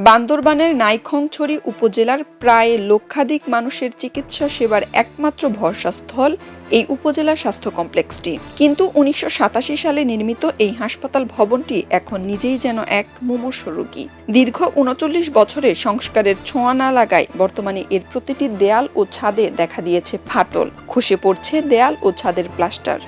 বান্দরবানের নাইক্ষ্যংছড়ি উপজেলার প্রায় লক্ষাধিক মানুষের চিকিৎসা সেবার একমাত্র ভরসাস্থল এই উপজেলা স্বাস্থ্য কমপ্লেক্সটি। কিন্তু ১৯৮৭ সালে নির্মিত এই হাসপাতাল ভবনটি এখন নিজেই যেন এক মুমূর্ষু রোগী। দীর্ঘ ৩৯ বছরে সংস্কারের ছোঁয়া না লাগায় বর্তমানে এর প্রতিটি দেয়াল ও ছাদে দেখা দিয়েছে ফাটল, খসে পড়ছে দেয়াল ও ছাদের প্লাস্টার।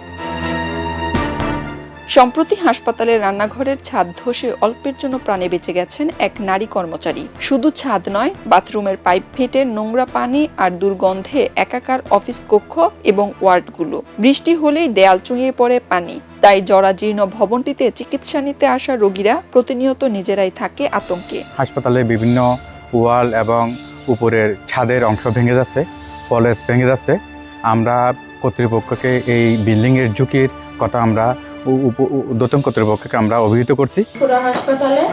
সম্প্রতি হাসপাতালের রান্নাঘরের ছাদ ধসে অল্পের জন্য প্রাণে বেঁচে গেছেন এক নারী কর্মচারী। শুধু ছাদ নয়, বাথরুমের পাইপ ফেটে নোংরা পানি আর দুর্গন্ধে একাকার অফিস কক্ষ এবং ওয়ার্ডগুলো। বৃষ্টি হলেই দেয়াল চুঁইয়ে পড়ে পানি। তাই জরাজীর্ণ ভবনটিতে চিকিৎসা নিতে আসা রোগীরা প্রতিনিয়ত নিজেরাই থাকে আতঙ্কে। হাসপাতালে বিভিন্ন ওয়াল এবং উপরের ছাদের অংশ ভেঙে যাচ্ছে, পলেস ভেঙে যাচ্ছে। আমরা কর্তৃপক্ষকে এই বিল্ডিংয়ের ঝুঁকির কথা আমরা ঊর্ধ্বতন কর্তৃপক্ষকে আমরা অভিহিত করছি। পুরো হাসপাতালে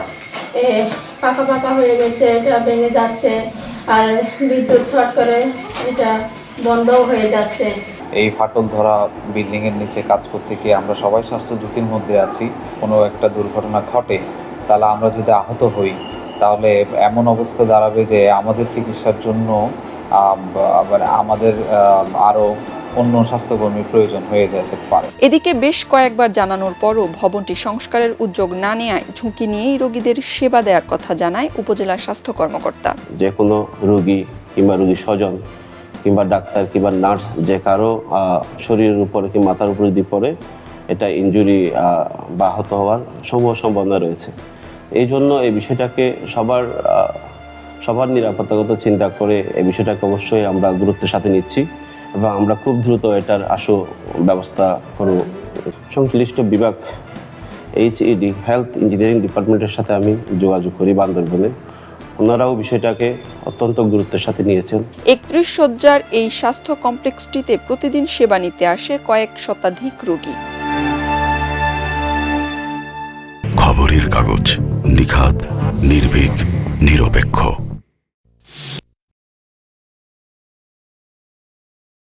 পাকা পাকা হয়ে গেছে, এটা ভেঙে যাচ্ছে, আর বিদ্যুৎ শর্ট করে এটা বন্ধও হয়ে যাচ্ছে। এই ফাটল ধরা বিল্ডিংয়ের নিচে কাজ করতে গিয়ে আমরা সবাই স্বাস্থ্য ঝুঁকির মধ্যে আছি। কোনো একটা দুর্ঘটনা ঘটে, তাহলে আমরা যদি আহত হই তাহলে এমন অবস্থা দাঁড়াবে যে আমাদের চিকিৎসার জন্য আমাদের আরও অন্য স্বাস্থ্যকর্মীর প্রয়োজন হয়ে যেতে পারে। এদিকে বেশ কয়েকবার জানানোর পরও ভবনটি সংস্কারের উদ্যোগ না নেওয়ায় ঝুঁকি নিয়েই রোগীদের সেবা দেওয়ার কথা জানায় উপজেলা স্বাস্থ্য কর্মকর্তা। যে কোনো রোগী কিংবা রোগীর স্বজন কিংবা ডাক্তার কিংবা নার্স যে কারো শরীরের উপরে কি মাথার উপরে দিয়ে পড়ে, এটা ইনজুরি বা আহত হওয়ার সম্ভাবনা রয়েছে। এই জন্য এই বিষয়টাকে সবার নিরাপত্তাগত চিন্তা করে এই বিষয়টাকে অবশ্যই আমরা গুরুত্বের সাথে নিচ্ছি এবং আমরা খুব দ্রুত এটার আশু ব্যবস্থা করব। সংশ্লিষ্ট বিভাগ HED হেলথ ইঞ্জিনিয়ারিং ডিপার্টমেন্টের সাথে আমি যোগাযোগ করি বান্দরবনে। ওনারাও বিষয়টাকে অত্যন্ত গুরুত্বের সাথে নিয়েছেন। ৩১ শয্যার এই স্বাস্থ্য কমপ্লেক্সটিতে প্রতিদিন সেবা নিতে আসে কয়েক শতাধিক রোগী। খবরের কাগজ, নিখাত, নির্ভীক, নিরপেক্ষ।